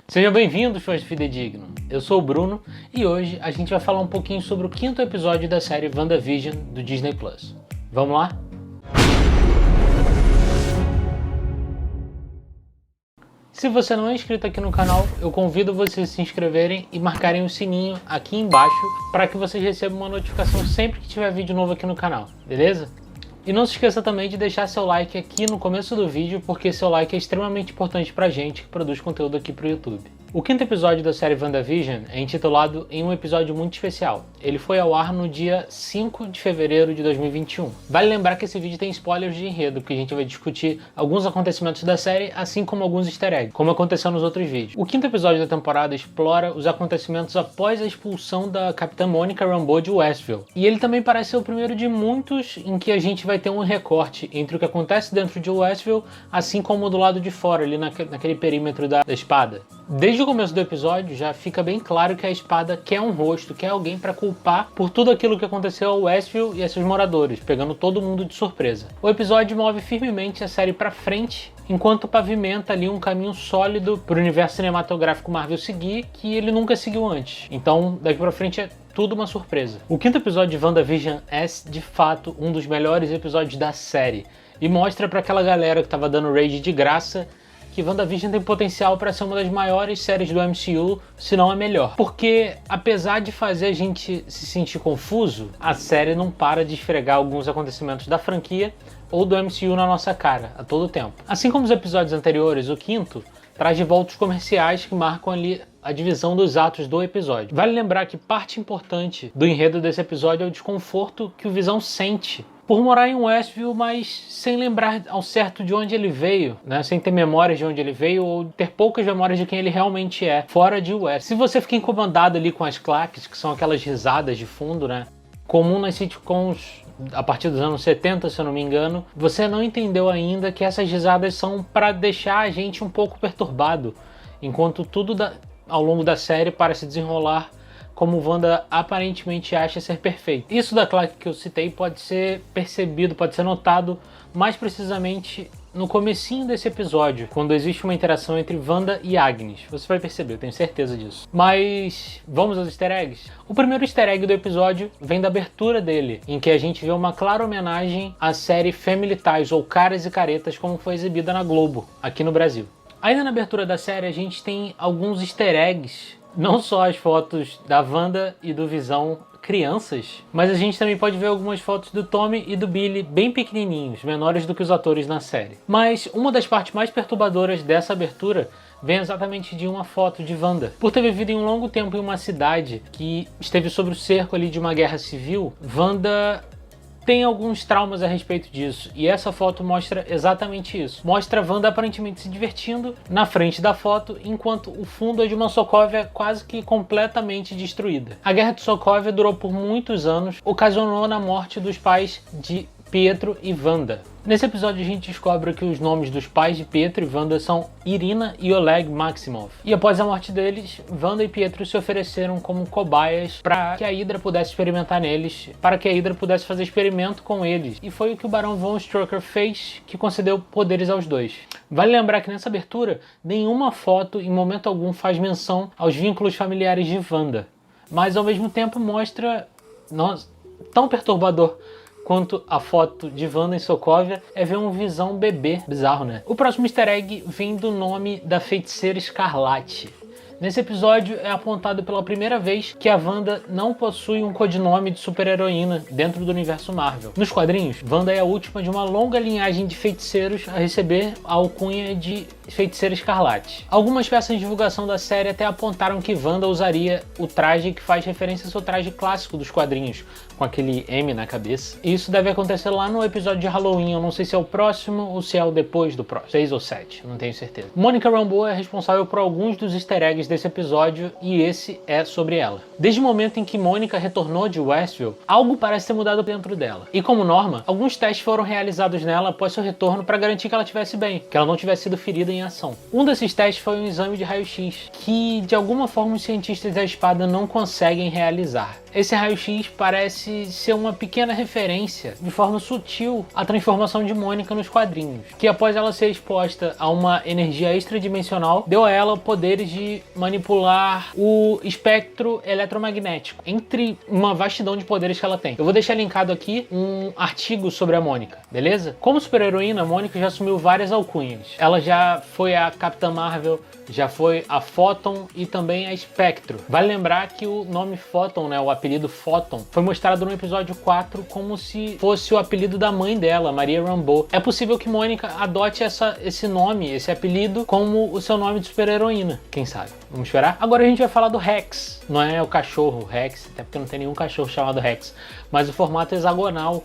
Sejam bem-vindos, fãs de Fidedigno. Eu sou o Bruno e hoje a gente vai falar um pouquinho sobre o 5º episódio da série WandaVision do Disney+. Vamos lá? Se você não é inscrito aqui no canal, eu convido vocês a se inscreverem e marcarem o sininho aqui embaixo para que vocês recebam uma notificação sempre que tiver vídeo novo aqui no canal, beleza? E não se esqueça também de deixar seu like aqui no começo do vídeo, porque seu like é extremamente importante pra gente que produz conteúdo aqui pro YouTube. O 5º episódio da série WandaVision é intitulado em um episódio muito especial. Ele foi ao ar no dia 5 de fevereiro de 2021. Vale lembrar que esse vídeo tem spoilers de enredo, porque a gente vai discutir alguns acontecimentos da série, assim como alguns easter eggs, como aconteceu nos outros vídeos. O 5º episódio da temporada explora os acontecimentos após a expulsão da Capitã Monica Rambeau de Westview. E ele também parece ser o primeiro de muitos em que a gente vai ter um recorte entre o que acontece dentro de Westview, assim como do lado de fora, ali naquele perímetro da espada. Desde o começo do episódio já fica bem claro que a espada quer um rosto, quer alguém para culpar por tudo aquilo que aconteceu ao Westview e a seus moradores, pegando todo mundo de surpresa. O episódio move firmemente a série para frente, enquanto pavimenta ali um caminho sólido para o universo cinematográfico Marvel seguir, que ele nunca seguiu antes. Então, daqui para frente é tudo uma surpresa. O 5º episódio de WandaVision é, de fato, um dos melhores episódios da série, e mostra para aquela galera que estava dando raid de graça que WandaVision tem potencial para ser uma das maiores séries do MCU, se não a melhor. Porque, apesar de fazer a gente se sentir confuso, a série não para de esfregar alguns acontecimentos da franquia ou do MCU na nossa cara, a todo tempo. Assim como os episódios anteriores, o 5º traz de volta os comerciais que marcam ali a divisão dos atos do episódio. Vale lembrar que parte importante do enredo desse episódio é o desconforto que o Visão sente por morar em Westview, mas sem lembrar ao certo de onde ele veio, né? Sem ter memórias de onde ele veio ou ter poucas memórias de quem ele realmente é, fora de Westview. Se você fica incomodado ali com as claques, que são aquelas risadas de fundo, né? Comum nas sitcoms a partir dos anos 70, se eu não me engano, você não entendeu ainda que essas risadas são para deixar a gente um pouco perturbado, enquanto tudo ao longo da série parece desenrolar como Wanda aparentemente acha ser perfeito. Isso da claque que eu citei pode ser percebido, pode ser notado mais precisamente no comecinho desse episódio, quando existe uma interação entre Wanda e Agnes. Você vai perceber, eu tenho certeza disso. Mas vamos aos easter eggs? O primeiro easter egg do episódio vem da abertura dele, em que a gente vê uma clara homenagem à série Family Ties, ou Caras e Caretas, como foi exibida na Globo, aqui no Brasil. Ainda na abertura da série a gente tem alguns easter eggs, não só as fotos da Wanda e do Visão crianças, mas a gente também pode ver algumas fotos do Tommy e do Billy bem pequenininhos, menores do que os atores na série. Mas uma das partes mais perturbadoras dessa abertura vem exatamente de uma foto de Wanda. Por ter vivido em um longo tempo em uma cidade que esteve sob o cerco ali de uma guerra civil, Wanda tem alguns traumas a respeito disso, e essa foto mostra exatamente isso. Mostra a Wanda aparentemente se divertindo na frente da foto, enquanto o fundo é de uma Sokovia quase que completamente destruída. A Guerra de Sokovia durou por muitos anos, ocasionou na morte dos pais de Pietro e Wanda. Nesse episódio a gente descobre que os nomes dos pais de Pietro e Wanda são Irina e Oleg Maximoff. E após a morte deles, Wanda e Pietro se ofereceram como cobaias para que a Hydra pudesse experimentar neles, para que a Hydra pudesse fazer experimento com eles. E foi o que o Barão Von Strucker fez, que concedeu poderes aos dois. Vale lembrar que nessa abertura, nenhuma foto em momento algum faz menção aos vínculos familiares de Wanda, mas ao mesmo tempo mostra, tão perturbador quanto a foto de Wanda em Sokovia é ver um Visão bebê. Bizarro, né? O próximo easter egg vem do nome da Feiticeira Escarlate. Nesse episódio é apontado pela primeira vez que a Wanda não possui um codinome de super-heroína dentro do universo Marvel. Nos quadrinhos, Wanda é a última de uma longa linhagem de feiticeiros a receber a alcunha de Feiticeira Escarlate. Algumas peças de divulgação da série até apontaram que Wanda usaria o traje que faz referência ao seu traje clássico dos quadrinhos, com aquele M na cabeça. E isso deve acontecer lá no episódio de Halloween, eu não sei se é o próximo ou se é o depois do próximo, 6 ou 7, não tenho certeza. Monica Rambeau é responsável por alguns dos easter eggs desse episódio, e esse é sobre ela. Desde o momento em que Monica retornou de Westview, algo parece ter mudado dentro dela. E como norma, alguns testes foram realizados nela após seu retorno para garantir que ela estivesse bem, que ela não tivesse sido ferida em ação. Um desses testes foi um exame de raio-x, que de alguma forma os cientistas da espada não conseguem realizar. Esse raio-x parece ser uma pequena referência, de forma sutil, à transformação de Mônica nos quadrinhos, que após ela ser exposta a uma energia extradimensional, deu a ela poderes de manipular o espectro eletromagnético, entre uma vastidão de poderes que ela tem. Eu vou deixar linkado aqui um artigo sobre a Mônica, beleza? Como super-heroína, a Mônica já assumiu várias alcunhas. Ela já foi a Capitã Marvel, já foi a Photon e também a Spectro. Vale lembrar que o nome Photon, né, o apelido Photon, foi mostrado no episódio 4 como se fosse o apelido da mãe dela, Maria Rambeau. É possível que Mônica adote esse nome, esse apelido, como o seu nome de super-heroína. Quem sabe? Vamos esperar? Agora a gente vai falar do Rex. Não é o cachorro Rex, até porque não tem nenhum cachorro chamado Rex, mas o formato hexagonal.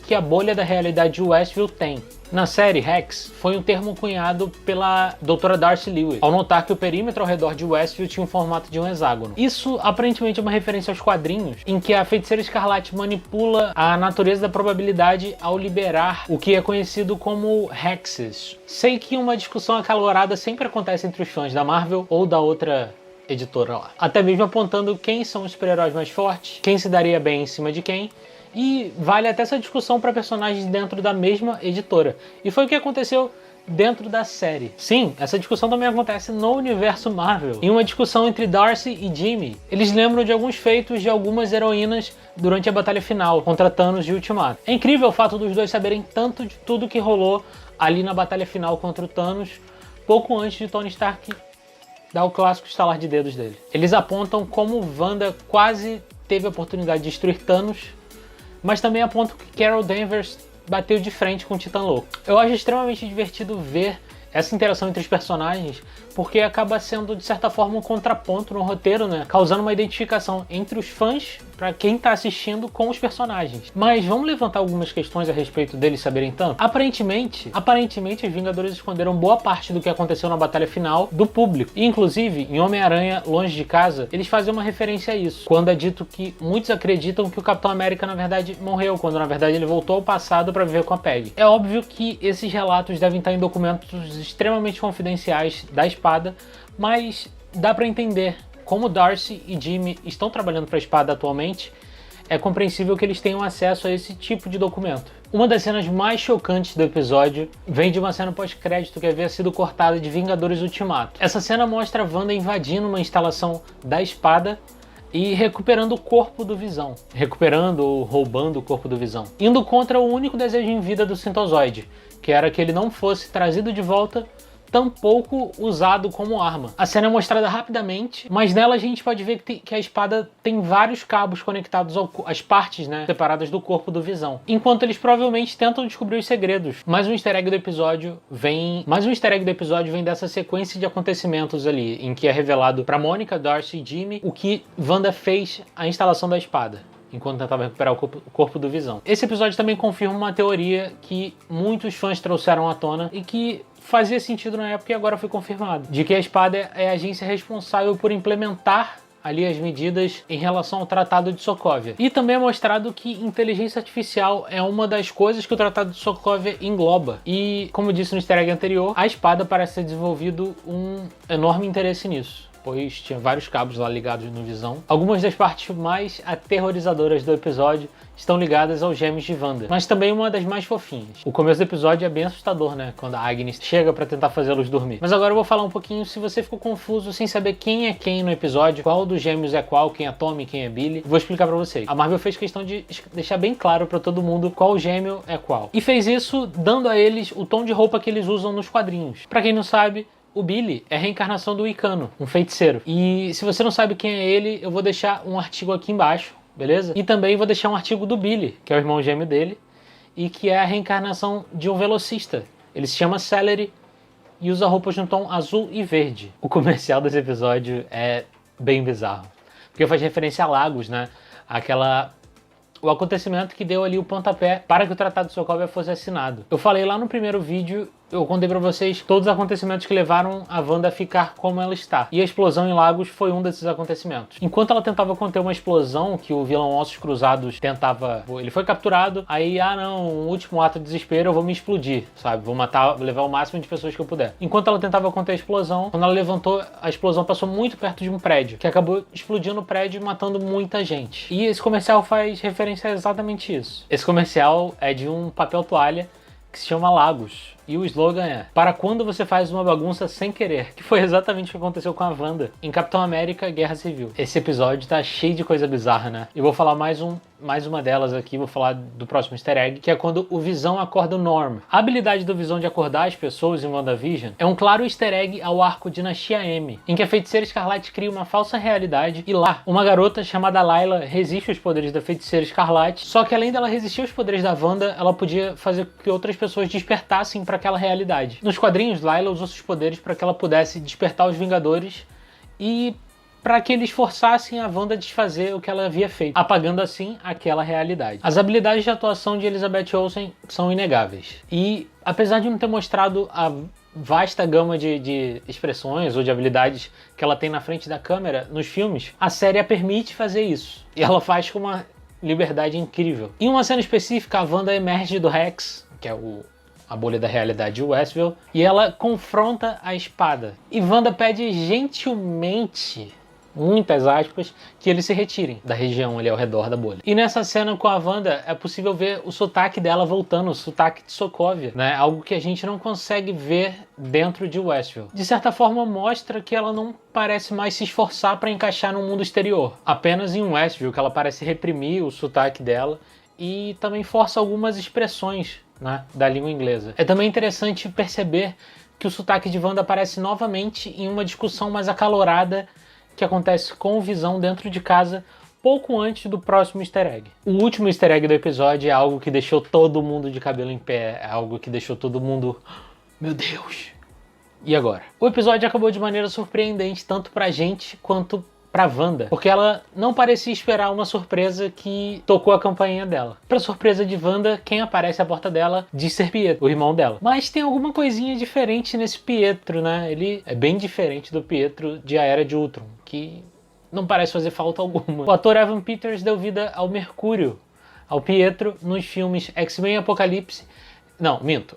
Que a bolha da realidade de Westview tem. Na série, Rex foi um termo cunhado pela Dra. Darcy Lewis, ao notar que o perímetro ao redor de Westview tinha um formato de um hexágono. Isso aparentemente é uma referência aos quadrinhos, em que a Feiticeira Escarlate manipula a natureza da probabilidade ao liberar o que é conhecido como Hexes. Sei que uma discussão acalorada sempre acontece entre os fãs da Marvel ou da outra editora lá, até mesmo apontando quem são os super-heróis mais fortes, quem se daria bem em cima de quem. E vale até essa discussão para personagens dentro da mesma editora. E foi o que aconteceu dentro da série. Sim, essa discussão também acontece no universo Marvel. Em uma discussão entre Darcy e Jimmy, eles lembram de alguns feitos de algumas heroínas durante a batalha final contra Thanos de Ultimato. É incrível o fato dos dois saberem tanto de tudo que rolou ali na batalha final contra o Thanos, pouco antes de Tony Stark dar o clássico estalar de dedos dele. Eles apontam como Wanda quase teve a oportunidade de destruir Thanos, mas também apontam que Carol Danvers bateu de frente com o Titã Louco. Eu acho extremamente divertido ver essa interação entre os personagens, porque acaba sendo, de certa forma, um contraponto no roteiro, né? Causando uma identificação entre os fãs, para quem tá assistindo, com os personagens. Mas vamos levantar algumas questões a respeito deles saberem tanto? Aparentemente, os Vingadores esconderam boa parte do que aconteceu na batalha final do público. E, inclusive, em Homem-Aranha Longe de Casa, eles fazem uma referência a isso, quando é dito que muitos acreditam que o Capitão América, na verdade, morreu, quando, na verdade, ele voltou ao passado para viver com a Peggy. É óbvio que esses relatos devem estar em documentos extremamente confidenciais da Espada, mas dá para entender. Como Darcy e Jimmy estão trabalhando para a Espada atualmente, é compreensível que eles tenham acesso a esse tipo de documento. Uma das cenas mais chocantes do episódio vem de uma cena pós-crédito que havia sido cortada de Vingadores Ultimato. Essa cena mostra a Wanda invadindo uma instalação da Espada e recuperando o corpo do Visão. Recuperando ou roubando o corpo do Visão. Indo contra o único desejo em vida do Sintozoide, que era que ele não fosse trazido de volta, tampouco usado como arma. A cena é mostrada rapidamente, mas nela a gente pode ver que a espada tem vários cabos conectados às partes, né, separadas do corpo do Visão. Enquanto eles provavelmente tentam descobrir os segredos. Mais um easter egg do episódio vem dessa sequência de acontecimentos ali, em que é revelado para Mônica, Darcy e Jimmy o que Wanda fez à instalação da espada, enquanto tentava recuperar o corpo do Visão. Esse episódio também confirma uma teoria que muitos fãs trouxeram à tona e que fazia sentido na época e agora foi confirmado, de que a Espada é a agência responsável por implementar ali as medidas em relação ao Tratado de Sokovia. E também é mostrado que inteligência artificial é uma das coisas que o Tratado de Sokovia engloba. E, como disse no easter egg anterior, a Espada parece ter desenvolvido um enorme interesse nisso, pois tinha vários cabos lá ligados no Visão. Algumas das partes mais aterrorizadoras do episódio estão ligadas aos gêmeos de Wanda, mas também uma das mais fofinhas. O começo do episódio é bem assustador, né? Quando a Agnes chega pra tentar fazê-los dormir. Mas agora eu vou falar um pouquinho, se você ficou confuso sem saber quem é quem no episódio, qual dos gêmeos é qual, quem é Tommy, quem é Billy, vou explicar pra vocês. A Marvel fez questão de deixar bem claro pra todo mundo qual gêmeo é qual. E fez isso dando a eles o tom de roupa que eles usam nos quadrinhos. Pra quem não sabe, o Billy é a reencarnação do Icano, um feiticeiro. E se você não sabe quem é ele, eu vou deixar um artigo aqui embaixo, beleza? E também vou deixar um artigo do Billy, que é o irmão gêmeo dele, e que é a reencarnação de um velocista. Ele se chama Celery e usa roupas no tom azul e verde. O comercial desse episódio é bem bizarro, porque faz referência a Lagos, né? O acontecimento que deu ali o pontapé para que o Tratado de Sokovia fosse assinado. Eu falei lá no primeiro vídeo eu contei pra vocês todos os acontecimentos que levaram a Wanda a ficar como ela está. E a explosão em Lagos foi um desses acontecimentos. Enquanto ela tentava conter uma explosão que o vilão Ossos Cruzados tentava... Ele foi capturado, aí, não, um último ato de desespero, eu vou me explodir, sabe? Vou matar, vou levar o máximo de pessoas que eu puder. Enquanto ela tentava conter a explosão, quando ela levantou, a explosão passou muito perto de um prédio, que acabou explodindo o prédio e matando muita gente. E esse comercial faz referência a exatamente isso. Esse comercial é de um papel toalha que se chama Lagos. E o slogan é: para quando você faz uma bagunça sem querer. Que foi exatamente o que aconteceu com a Wanda em Capitão América Guerra Civil. Esse episódio tá cheio de coisa bizarra, né? Eu vou falar mais uma delas aqui, vou falar do próximo easter egg, que é quando o Visão acorda o Norm. A habilidade do Visão de acordar as pessoas em WandaVision é um claro easter egg ao arco Dinastia M, em que a Feiticeira Escarlate cria uma falsa realidade e lá, uma garota chamada Layla resiste aos poderes da Feiticeira Escarlate, só que além dela resistir aos poderes da Wanda, ela podia fazer com que outras pessoas despertassem para aquela realidade. Nos quadrinhos, Layla usou seus poderes para que ela pudesse despertar os Vingadores e para que eles forçassem a Wanda a desfazer o que ela havia feito, apagando assim aquela realidade. As habilidades de atuação de Elizabeth Olsen são inegáveis. E apesar de não ter mostrado a vasta gama de expressões ou de habilidades que ela tem na frente da câmera nos filmes, a série a permite fazer isso. E ela faz com uma liberdade incrível. Em uma cena específica, a Wanda emerge do Rex, que é a bolha da realidade de Westview, e ela confronta a espada. E Wanda pede gentilmente, muitas aspas, que eles se retirem da região ali ao redor da bolha. E nessa cena com a Wanda é possível ver o sotaque dela voltando, o sotaque de Sokovia, né? Algo que a gente não consegue ver dentro de Westview. De certa forma mostra que ela não parece mais se esforçar para encaixar no mundo exterior. Apenas em Westview que ela parece reprimir o sotaque dela e também força algumas expressões, né, da língua inglesa. É também interessante perceber que o sotaque de Wanda aparece novamente em uma discussão mais acalorada que acontece com o Visão dentro de casa pouco antes do próximo easter egg. O último easter egg do episódio é algo que deixou todo mundo de cabelo em pé, é algo que deixou todo mundo... Meu Deus! E agora? O episódio acabou de maneira surpreendente tanto pra gente quanto pra Wanda, porque ela não parecia esperar uma surpresa que tocou a campainha dela. Pra surpresa de Wanda, quem aparece à porta dela diz ser Pietro, o irmão dela. Mas tem alguma coisinha diferente nesse Pietro, né? Ele é bem diferente do Pietro de A Era de Ultron, que não parece fazer falta alguma. O ator Evan Peters deu vida ao Mercúrio, ao Pietro, nos filmes X-Men Apocalipse... Não, minto,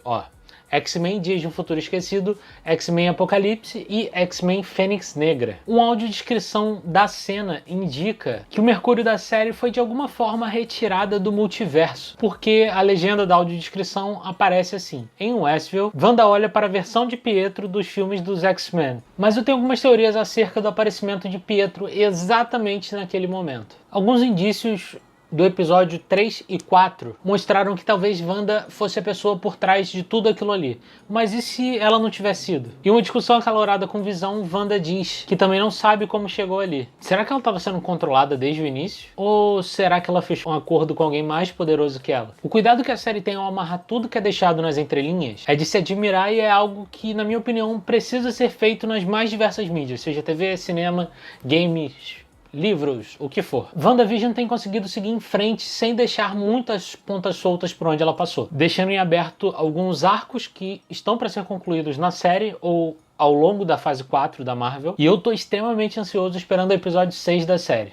X-Men Dias de um Futuro Esquecido, X-Men Apocalipse e X-Men Fênix Negra. Um audiodescrição da cena indica que o Mercúrio da série foi de alguma forma retirada do multiverso, porque a legenda da audiodescrição aparece assim: em Westview, Wanda olha para a versão de Pietro dos filmes dos X-Men. Mas eu tenho algumas teorias acerca do aparecimento de Pietro exatamente naquele momento. Alguns indícios do episódio 3 e 4 mostraram que talvez Wanda fosse a pessoa por trás de tudo aquilo ali. Mas e se ela não tivesse sido? Em uma discussão acalorada com Visão, Wanda diz que também não sabe como chegou ali. Será que ela estava sendo controlada desde o início? Ou será que ela fechou um acordo com alguém mais poderoso que ela? O cuidado que a série tem ao amarrar tudo que é deixado nas entrelinhas é de se admirar e é algo que, na minha opinião, precisa ser feito nas mais diversas mídias, seja TV, cinema, games, livros, o que for. WandaVision tem conseguido seguir em frente sem deixar muitas pontas soltas por onde ela passou, deixando em aberto alguns arcos que estão para ser concluídos na série ou ao longo da fase 4 da Marvel, e eu tô extremamente ansioso esperando o episódio 6 da série.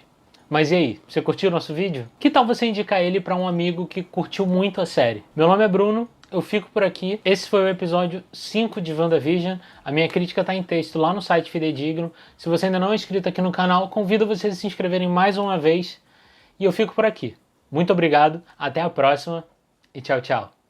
Mas e aí, você curtiu o nosso vídeo? Que tal você indicar ele para um amigo que curtiu muito a série? Meu nome é Bruno, eu fico por aqui. Esse foi o episódio 5 de WandaVision. A minha crítica está em texto lá no site Fidedigno. Se você ainda não é inscrito aqui no canal, convido vocês a se inscreverem mais uma vez. E eu fico por aqui. Muito obrigado, até a próxima e tchau, tchau.